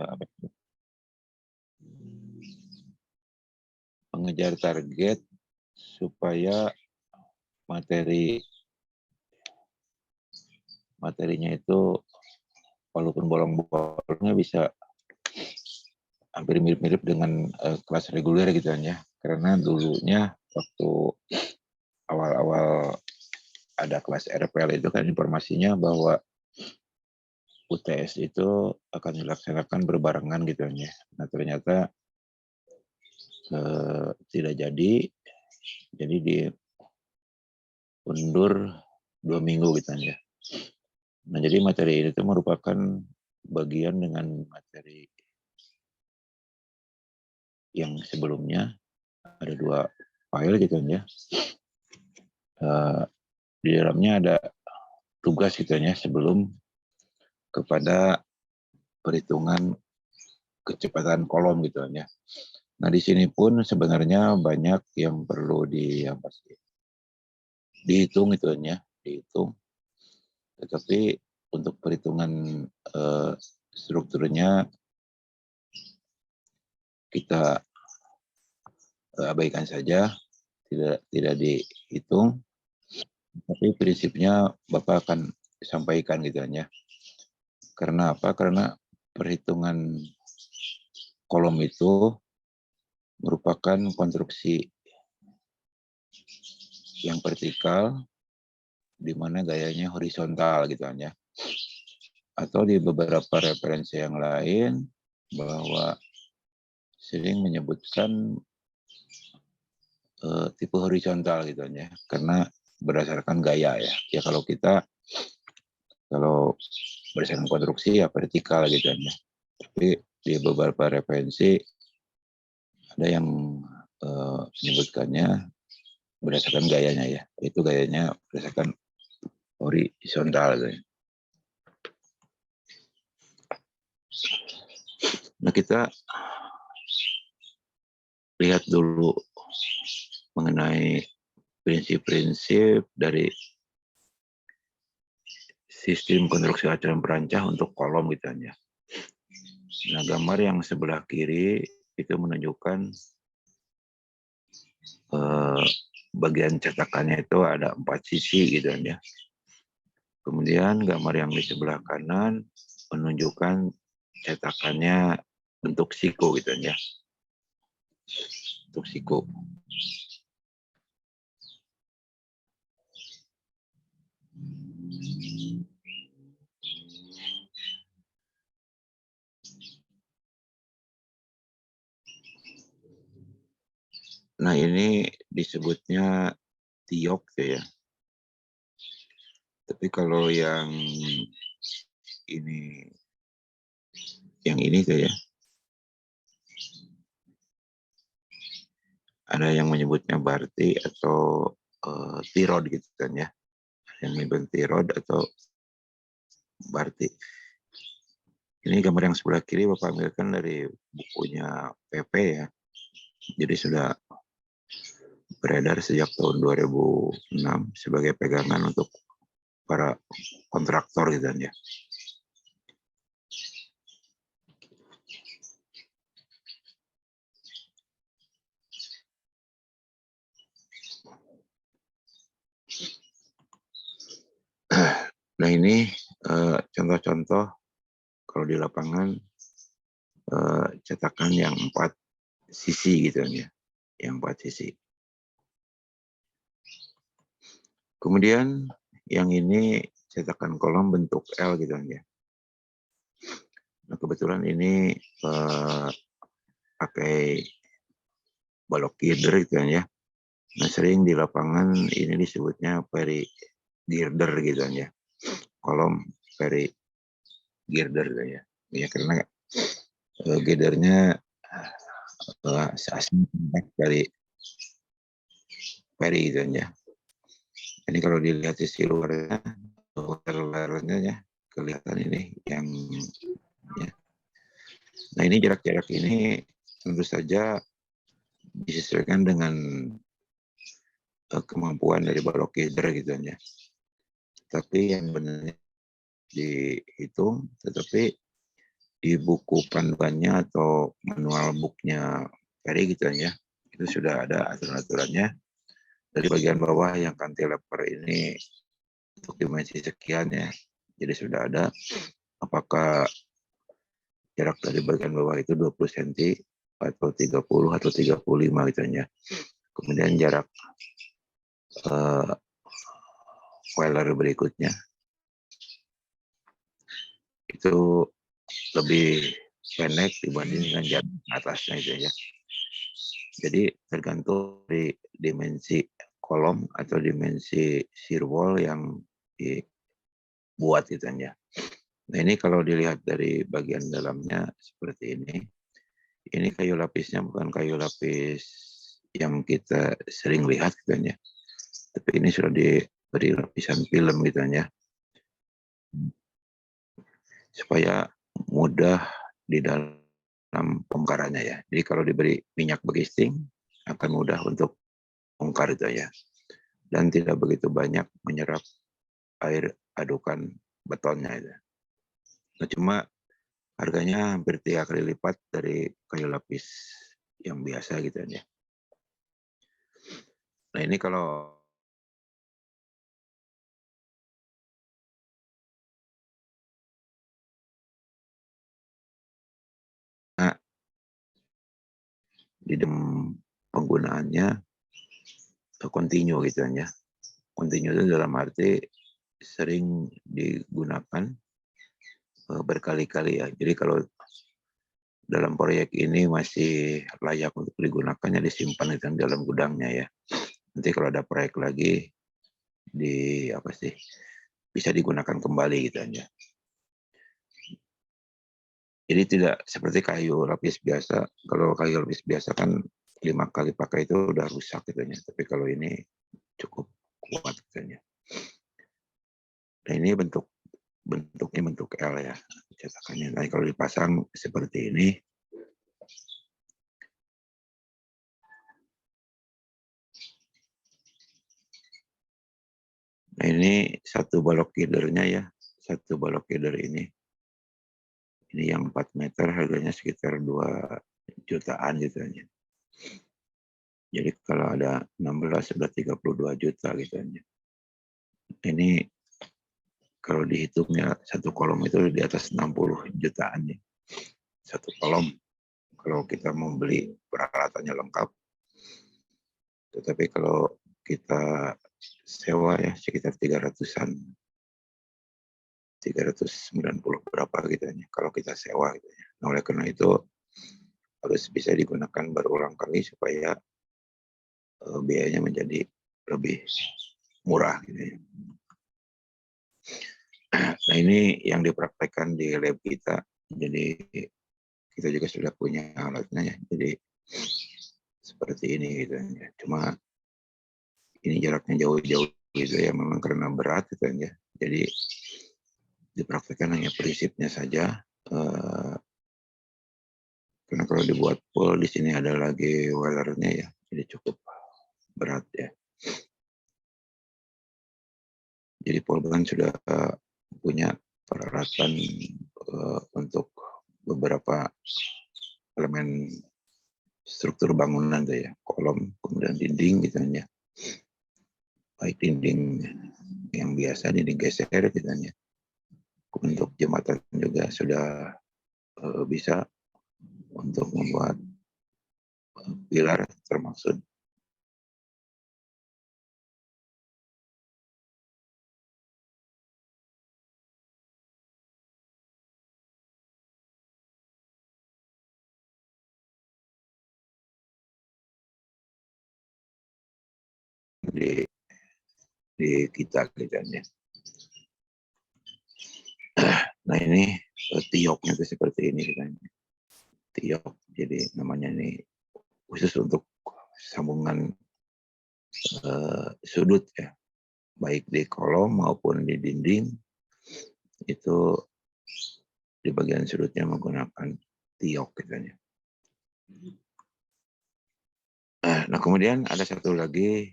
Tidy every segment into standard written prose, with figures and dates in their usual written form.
apa, mengejar target supaya materinya itu walaupun bolong-bolongnya bisa hampir mirip-mirip dengan kelas reguler gitu kan ya. Karena dulunya waktu awal-awal ada kelas RPL itu kan informasinya bahwa UTS itu akan dilaksanakan berbarengan gitu kan ya. Nah ternyata tidak jadi diundur 2 minggu gitu kan ya. Nah jadi materi ini itu merupakan bagian dengan materi yang sebelumnya ada 2 file gitu kan ya. Di dalamnya ada tugas gitu ya sebelum kepada perhitungan kecepatan kolom gitu kan ya. Nah di sini pun sebenarnya banyak yang perlu dihitung gitu kan ya, dihitung. Tetapi untuk perhitungan strukturnya kita abaikan saja, tidak dihitung. Tapi prinsipnya Bapak akan sampaikan gitu kan ya. Karena apa? Karena perhitungan kolom itu merupakan konstruksi yang vertikal di mana gayanya horizontal gitu kan ya. Atau di beberapa referensi yang lain bahwa sering menyebutkan tipe horizontal gitu kan ya. Karena berdasarkan gaya ya. Ya kalau berdasarkan konstruksi ya vertikal gitu kan ya. Tapi di beberapa referensi ada yang menyebutkannya berdasarkan gayanya ya. Itu gayanya berdasarkan horizontal. Gitu. Nah kita lihat dulu mengenai prinsip-prinsip dari sistem konstruksi acuan perancah untuk kolom gitu ya. Nah gambar yang sebelah kiri itu menunjukkan bagian cetakannya itu ada 4 sisi gitu ya. Kemudian gambar yang di sebelah kanan menunjukkan cetakannya bentuk siku gitu ya. Bentuk siku. Nah ini disebutnya tiok ya. Tapi kalau yang ini tuh ya, ada yang menyebutnya barti atau tirod gitu kan ya, yang menyebut tirod atau barti. Ini gambar yang sebelah kiri Bapak ambilkan dari bukunya PP ya, jadi sudah beredar sejak tahun 2006 sebagai pegangan untuk para kontraktor gitu kan ya. Nah ini contoh-contoh kalau di lapangan cetakan yang 4 sisi gitu ya, yang 4 sisi. Kemudian yang ini cetakan kolom bentuk L gitu ya. Nah kebetulan ini pakai balok girder gitu ya. Nah sering di lapangan ini disebutnya peri girder gitu ya. Kolom peri girder gitu ya. Ya karena girdernya asing dari peri gitu ya. Ini kalau dilihat sisi luarnya, luarnya ya kelihatan ini yang ya. Nah ini jarak-jarak ini tentu saja disesuaikan dengan kemampuan dari balok girder gitu ya. Tapi yang benarnya dihitung, tetapi di buku panduannya atau manual booknya Ferry gitu ya, itu sudah ada aturan-aturannya. Dari bagian bawah yang cantilever ini untuk dimensi sekian ya, jadi sudah ada apakah jarak dari bagian bawah itu 20 cm atau 30 atau 35 gitu ya. Kemudian jarak spoiler berikutnya itu lebih pendek dibanding dengan jarak atasnya itu ya. Jadi tergantung dari dimensi kolom atau dimensi shear wall yang dibuat gitu ya. Nah ini kalau dilihat dari bagian dalamnya seperti ini. Ini kayu lapisnya bukan kayu lapis yang kita sering lihat gitu ya. Tapi ini sudah diberi lapisan film gitu ya. Supaya mudah di dalam bongkarannya ya. Jadi kalau diberi minyak begisting akan mudah untuk bongkar itu ya. Dan tidak begitu banyak menyerap air adukan betonnya itu. Nah, cuma harganya hampir 3 kali lipat dari kayu lapis yang biasa gitu ya. Nah ini kalau di dalam penggunaannya continue gitu ya. Continue itu dalam arti sering digunakan berkali-kali ya. Jadi kalau dalam proyek ini masih layak untuk digunakan ya disimpan di dalam gudangnya ya. Nanti kalau ada proyek lagi bisa digunakan kembali gitu aja. Jadi tidak seperti kayu lapis biasa. Kalau kayu lapis biasa kan 5 kali pakai itu udah rusak gitu ya. Tapi kalau ini cukup kuat gitu ya. Nah ini bentuknya bentuk L ya cetakannya. Nah kalau dipasang seperti ini, nah ini satu balok girdernya ya, satu balok girder ini yang 4 meter harganya sekitar 2 jutaan gitu aja. Jadi kalau ada 16 sudah 32 juta gitu aja. Ini kalau dihitungnya satu kolom itu di atas 60 jutaan ya. Satu kolom kalau kita mau beli peralatannya lengkap. Tetapi kalau kita sewa ya sekitar 300-an. 390 berapa gitu ya. Kalau kita sewa gitu ya. Nah, oleh karena itu harus bisa digunakan berulang kali supaya biayanya menjadi lebih murah gitu ya. Nah ini yang dipraktekkan di lab kita. Jadi kita juga sudah punya alatnya ya. Jadi seperti ini gitu ya. Cuma ini jaraknya jauh-jauh gitu ya. Memang karena berat gitu ya. Jadi dipraktekkan hanya prinsipnya saja. Karena kalau dibuat pool di sini ada lagi wellernya ya. Jadi cukup berat ya. Jadi Polban sudah punya peralatan untuk beberapa elemen struktur bangunan tuh ya, kolom, kemudian dinding gitu ya. Baik dinding yang biasa, dinding geser gitu ya. Untuk jembatan juga sudah bisa untuk membuat pilar termasuk di kita gitu ya. Nah ini tioknya itu seperti ini gitu. Tiok, jadi namanya ini khusus untuk sambungan sudut ya, baik di kolom maupun di dinding itu di bagian sudutnya menggunakan tiok gitu ya. Nah kemudian ada satu lagi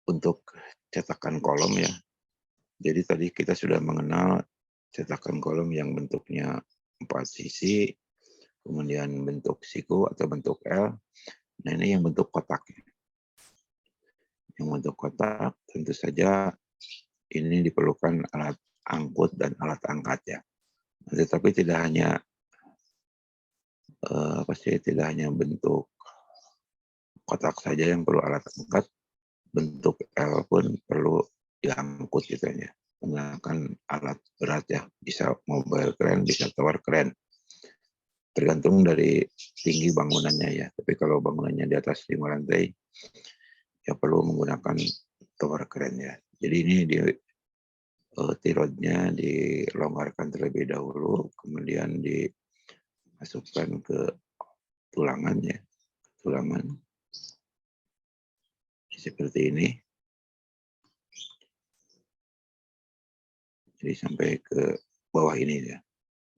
untuk cetakan kolom ya. Jadi tadi kita sudah mengenal cetakan kolom yang bentuknya 4 sisi, kemudian bentuk siku atau bentuk L. Nah ini yang bentuk kotak. Yang bentuk kotak tentu saja ini diperlukan alat angkut dan alat angkat ya. Tetapi tidak hanya tidak hanya bentuk kotak saja yang perlu alat angkat, bentuk L pun perlu diangkut gitu ya. Menggunakan alat berat ya, bisa mobile crane, bisa tower crane. Tergantung dari tinggi bangunannya ya. Tapi kalau bangunannya di atas 5 lantai, ya perlu menggunakan tower crane ya. Jadi ini tirotnya dilonggarkan terlebih dahulu, kemudian dimasukkan ke tulangannya, tulangan seperti ini. Jadi sampai ke bawah ini ya.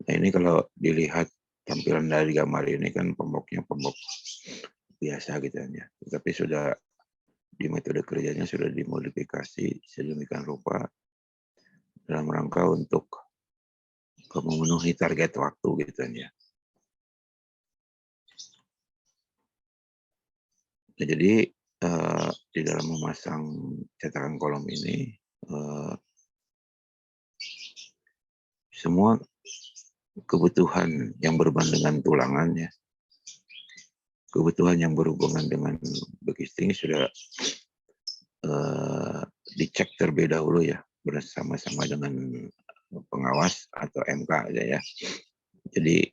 Nah ini kalau dilihat tampilan dari gambar ini kan pemboknya pembok biasa gitu ya. Tapi sudah di metode kerjanya sudah dimodifikasi sedemikian rupa dalam rangka untuk memenuhi target waktu gitu ya. Nah, jadi di dalam memasang cetakan kolom ini semua kebutuhan yang berhubungan dengan tulangannya, kebutuhan yang berhubungan dengan bekisting sudah dicek terlebih dahulu ya bersama-sama dengan pengawas atau MK aja ya. Jadi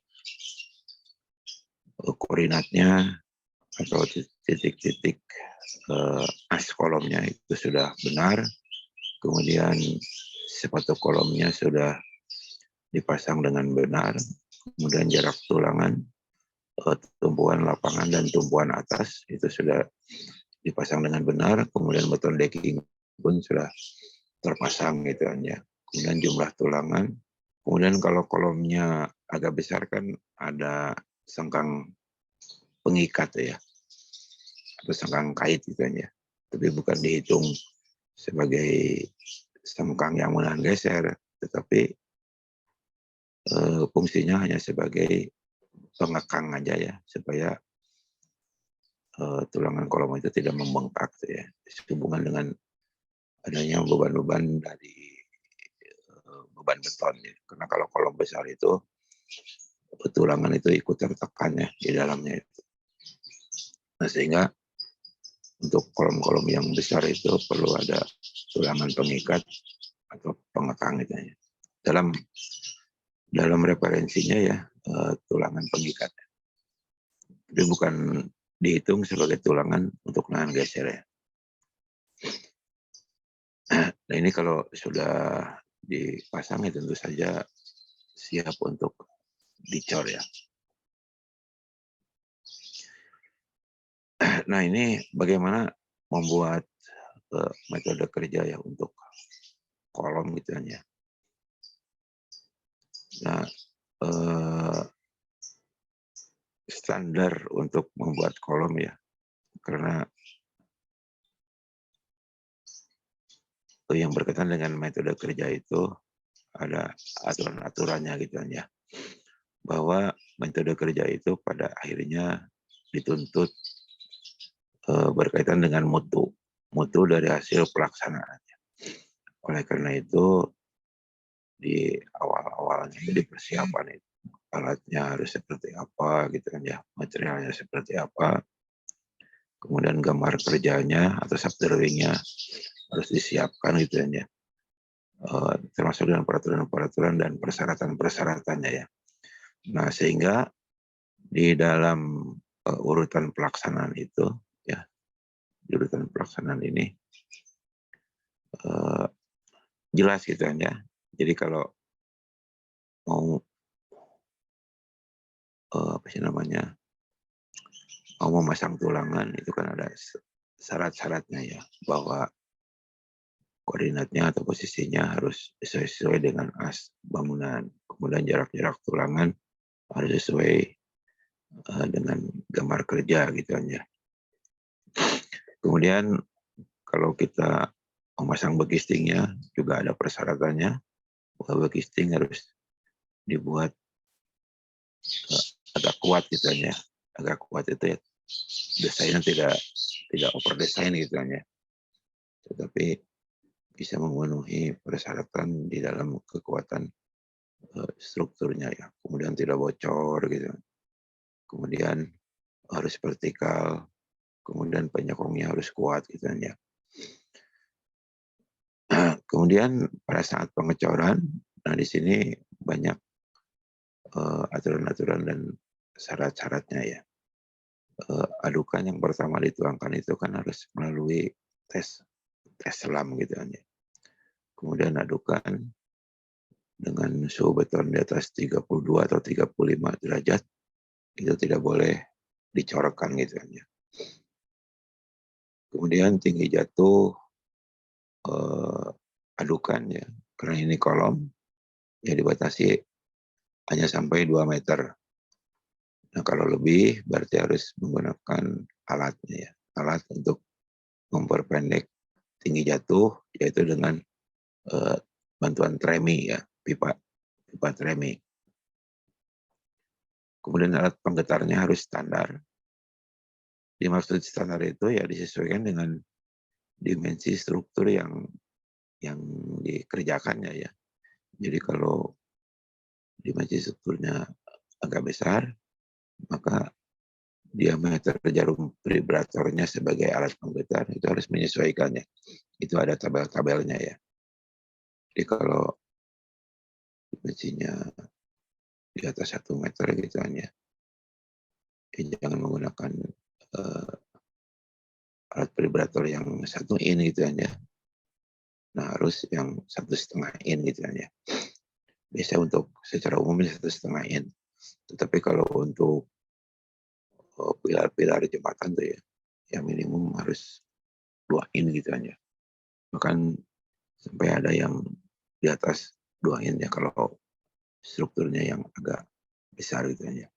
koordinatnya atau titik-titik as kolomnya itu sudah benar, kemudian sepatu kolomnya sudah dipasang dengan benar, kemudian jarak tulangan, tumpuan lapangan dan tumpuan atas itu sudah dipasang dengan benar, kemudian beton decking pun sudah terpasang gitu kan ya. Kemudian jumlah tulangan, kemudian kalau kolomnya agak besar kan ada sengkang pengikat ya, atau sengkang kait gitu kan ya. Tapi bukan dihitung sebagai sengkang yang menahan geser, tetapi fungsinya hanya sebagai pengekang aja ya, supaya tulangan kolom itu tidak membengkak ya. Sehubungan dengan adanya beban-beban dari beban beton ya. Karena kalau kolom besar itu tulangan itu ikut tertekan ya di dalamnya itu. Nah sehingga untuk kolom-kolom yang besar itu perlu ada tulangan pengikat atau pengekang gitu ya. Dalam referensinya ya tulangan pengikat. Jadi bukan dihitung sebagai tulangan untuk nahan geser ya. Nah ini kalau sudah dipasang ya tentu saja siap untuk dicor ya. Nah ini bagaimana membuat metode kerja ya untuk kolom gitu ya. Nah standar untuk membuat kolom ya, karena yang berkaitan dengan metode kerja itu ada aturan-aturannya gitu ya, bahwa metode kerja itu pada akhirnya dituntut berkaitan dengan mutu dari hasil pelaksanaannya. Oleh karena itu di awal-awalnya di persiapan itu alatnya harus seperti apa gitu kan ya, materialnya seperti apa, kemudian gambar kerjanya atau subdrawingnya harus disiapkan gitu ya, termasuk dengan peraturan-peraturan dan persyaratan-persyaratannya ya. Nah sehingga di dalam urutan pelaksanaan itu ya, di urutan pelaksanaan ini jelas gitu kan ya. Jadi kalau mau apa sih namanya, mau memasang tulangan itu kan ada syarat-syaratnya ya, bahwa koordinatnya atau posisinya harus sesuai dengan as bangunan. Kemudian jarak-jarak tulangan harus sesuai dengan gambar kerja gitu kan ya. Kemudian kalau kita memasang begistingnya juga ada persyaratannya, bahwa begisting harus dibuat agak kuat gitu ya. Agak kuat itu ya, desainnya tidak over desain gitu ya. Tetapi bisa memenuhi persyaratan di dalam kekuatan strukturnya ya. Kemudian tidak bocor gitu. Kemudian harus vertikal, kemudian penyokongnya harus kuat gitu ya. Kemudian pada saat pengecoran, nah di sini banyak aturan-aturan dan syarat-syaratnya ya. Adukan yang pertama dituangkan itu kan harus melalui tes selam gitu kan ya. Kemudian adukan dengan suhu beton di atas 32 atau 35 derajat itu tidak boleh dicorekkan gitu kan ya. Kemudian tinggi jatuh adukan ya, karena ini kolom ya dibatasi hanya sampai 2 meter. Nah kalau lebih berarti harus menggunakan alatnya ya, alat untuk memperpendek tinggi jatuh yaitu dengan bantuan tremi ya, pipa tremi. Kemudian alat penggetarnya harus standar. Dimaksud standar itu ya disesuaikan dengan dimensi struktur yang dikerjakannya ya. Jadi kalau dimensi strukturnya agak besar, maka diameter jarum vibratornya sebagai alat penggetar itu harus menyesuaikannya. Itu ada tabel-tabelnya ya. Jadi kalau dimensinya di atas 1 meter gitu ya jangan menggunakan alat vibrator yang 1 in gitu ya. Nah harus yang 1,5 in gitu ya. Biasa untuk secara umum 1,5 in. Tetapi kalau untuk pilar-pilar jembatan tuh ya, yang minimum harus 2 in gitu aja. Bahkan sampai ada yang di atas 2 in ya kalau strukturnya yang agak besar gitu aja.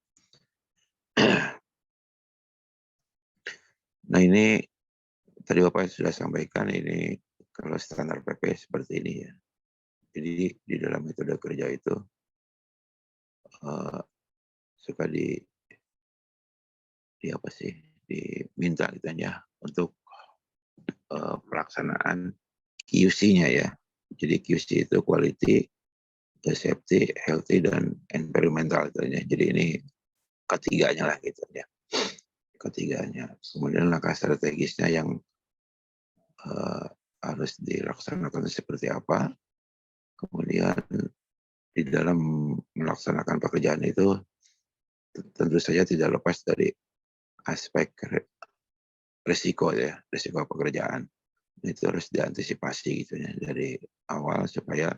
Nah ini tadi Bapak sudah sampaikan ini kalau standar PP seperti ini ya. Jadi di dalam metode kerja itu suka di apa sih diminta gitu ya untuk pelaksanaan QC-nya ya. Jadi QC itu quality, safety, healthy, dan environmental gitu ya. Jadi ini ketiganya lah gitu ya. Ketiganya. Kemudian langkah strategisnya yang harus dilaksanakan seperti apa. Kemudian di dalam melaksanakan pekerjaan itu tentu saja tidak lepas dari aspek risiko ya, risiko pekerjaan. Itu harus diantisipasi gitu ya dari awal supaya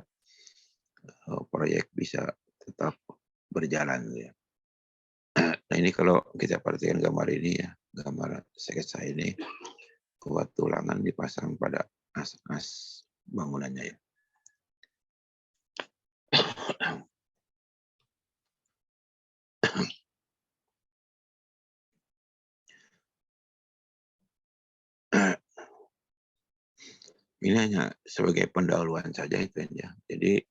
proyek bisa tetap berjalan gitu ya. Nah ini kalau kita perhatikan gambar ini ya, gambar sketsa ini, kuat tulangan dipasang pada as-as bangunannya ya. Ini hanya sebagai pendahuluan saja itu ya. Jadi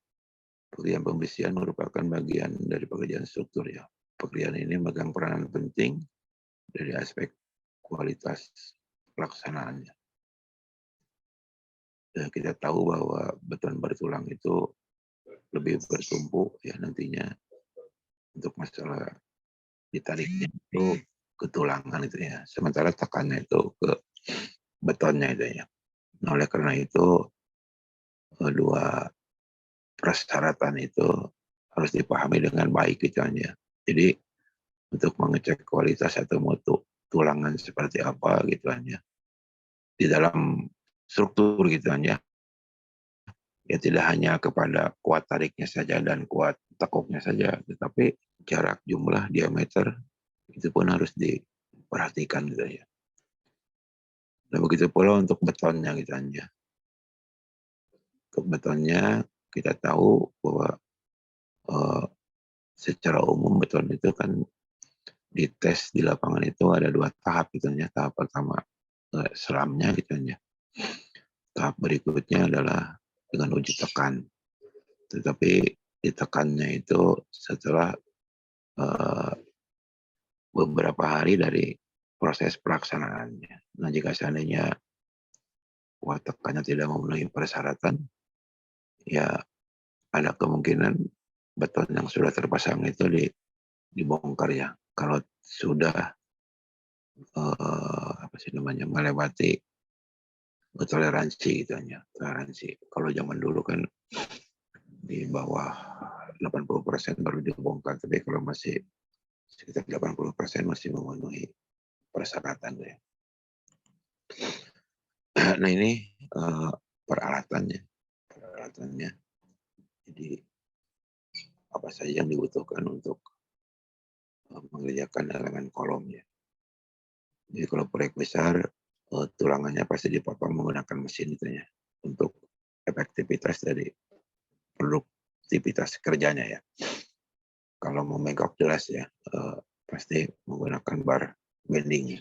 pekerjaan pembersihan merupakan bagian dari pekerjaan struktur ya. Pekerjaan ini memegang peranan penting dari aspek kualitas pelaksanaannya. Dan kita tahu bahwa beton bertulang itu lebih bertumpuk ya nantinya untuk masalah ditariknya itu ke tulangan itu ya. Sementara tekannya itu ke betonnya itu ya. Nah, oleh karena itu dua persyaratan itu harus dipahami dengan baik gitu ya. Jadi untuk mengecek kualitas atau mutu tulangan seperti apa gitu ya. Di dalam struktur gitu ya. Ya tidak hanya kepada kuat tariknya saja dan kuat tekuknya saja, tetapi jarak, jumlah, diameter itu pun harus diperhatikan gitu ya. Nah begitu pula untuk betonnya gitu aja. Untuk betonnya kita tahu bahwa eh, secara umum beton itu kan dites di lapangan itu ada 2 tahap gitu ya. Tahap pertama selamnya gitu ya. tahap berikutnya adalah dengan uji tekan. Tetapi ditekannya itu setelah beberapa hari dari proses pelaksanaannya. Nah, jika seandainya tekannya tidak memenuhi persyaratan, ya ada kemungkinan beton yang sudah terpasang itu dibongkar ya. Kalau sudah apa sih namanya, melewati toleransi gitu ya, toleransi. Kalau zaman dulu kan di bawah 80% baru dibongkar, tapi kalau masih sekitar 80% masih memenuhi persyaratan ya. Nah ini peralatannya. Jadi apa saja yang dibutuhkan untuk mengerjakan elemen kolomnya. Jadi kalau proyek besar, tulangannya pasti dipotong menggunakan mesin itu ya, untuk efektivitas dari produktivitas kerjanya ya. Kalau mau make jelas ya, pasti menggunakan bar bending.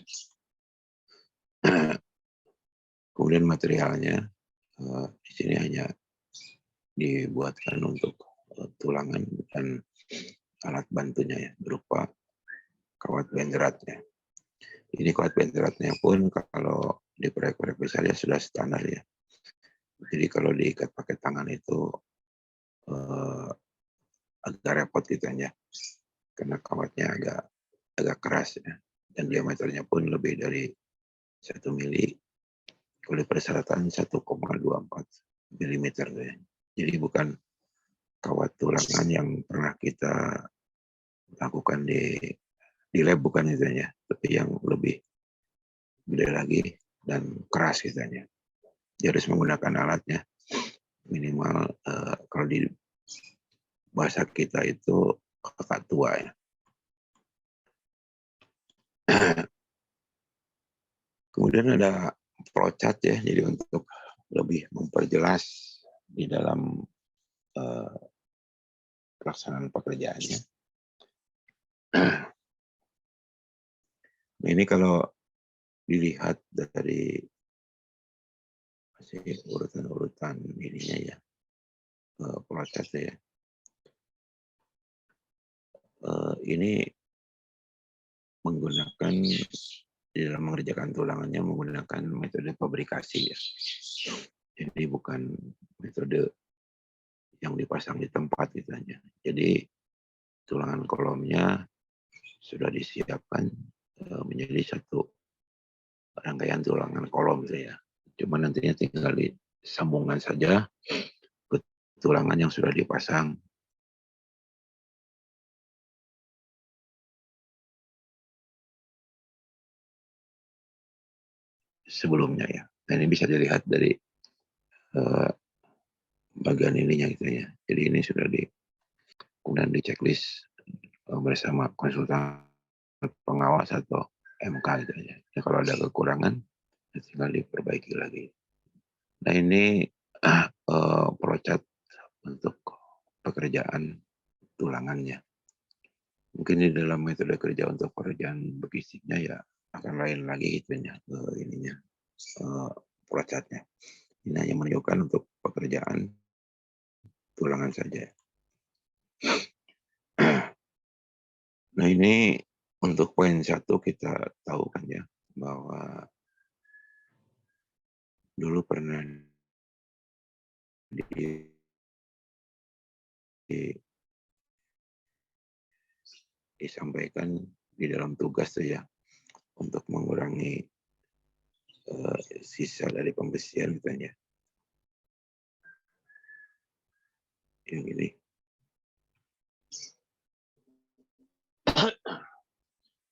Kemudian materialnya di sini hanya dibuatkan untuk tulangan dan alat bantunya ya, berupa kawat benderatnya. Ini kawat benderatnya pun kalau di proyek-proyek besar ya sudah standar ya. Jadi kalau diikat pakai tangan itu agak repot gitu ya, karena kawatnya agak keras ya, dan diameternya pun lebih dari 1 mili. Kalau persyaratan 1,24 mm ya. Jadi bukan kawat tulangan yang pernah kita lakukan di lab, bukan itu ya, tapi yang lebih gede lagi dan keras gitu ya. Dia harus menggunakan alatnya minimal kalau di bahasa kita itu kakak tua ya. Kemudian ada flowchart ya, jadi untuk lebih memperjelas di dalam pelaksanaan pekerjaannya. Nah ini kalau dilihat dari urutan-urutan ininya ya, flowchart ya. Ini menggunakan di dalam mengerjakan tulangannya menggunakan metode fabrikasi ya. Jadi bukan metode yang dipasang di tempat gitu aja. Jadi tulangan kolomnya sudah disiapkan menjadi satu rangkaian tulangan kolom gitu ya. Cuma nantinya tinggal disambungkan saja ke tulangan yang sudah dipasang. Sebelumnya ya. Nah ini bisa dilihat dari bagian ininya gitu ya. Jadi ini sudah kemudian di checklist bersama konsultan pengawas atau MK gitu ya. Ya kalau ada kekurangan tinggal diperbaiki lagi. Nah ini flowchart untuk pekerjaan tulangannya. Mungkin di dalam metode kerja untuk pekerjaan logistiknya ya akan lain lagi itunya ininya flowchartnya. Ini hanya menunjukkan untuk pekerjaan tulangan saja. Nah ini untuk poin 1 kita tahu kan ya bahwa dulu pernah disampaikan di dalam tugas tuh ya untuk mengurangi sisa dari pembesian gitu ya. Yang ini.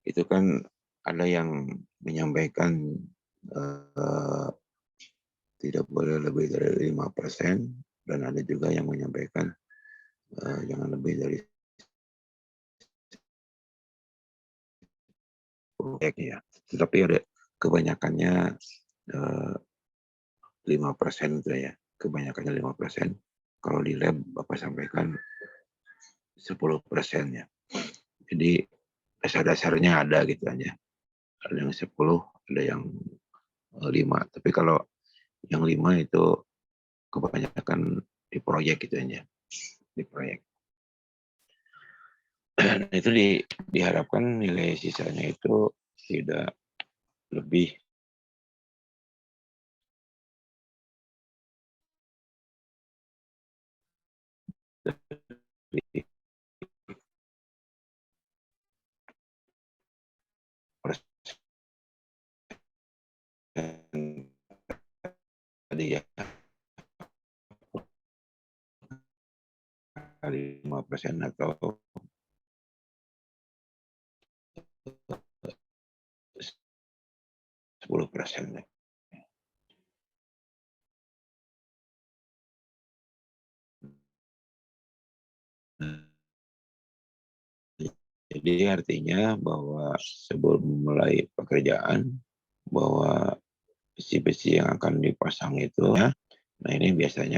Itu kan ada yang menyampaikan tidak boleh lebih dari 5%, dan ada juga yang menyampaikan jangan lebih dari 10% ya. Tetapi ada kebanyakannya 5% itu ya. Kebanyakannya 5%. Kalau di lab Bapak sampaikan 10% ya. Jadi dasar-dasarnya ada gitu aja. Ada yang 10, ada yang 5. Tapi kalau Yang 5 itu kebanyakan di proyek gitu ya, di proyek. Dan itu diharapkan nilai sisanya itu tidak lebih dari persen tadi ya, 5% atau 10%. Jadi artinya bahwa sebelum memulai pekerjaan, bahwa besi-besi yang akan dipasang itu, nah ini biasanya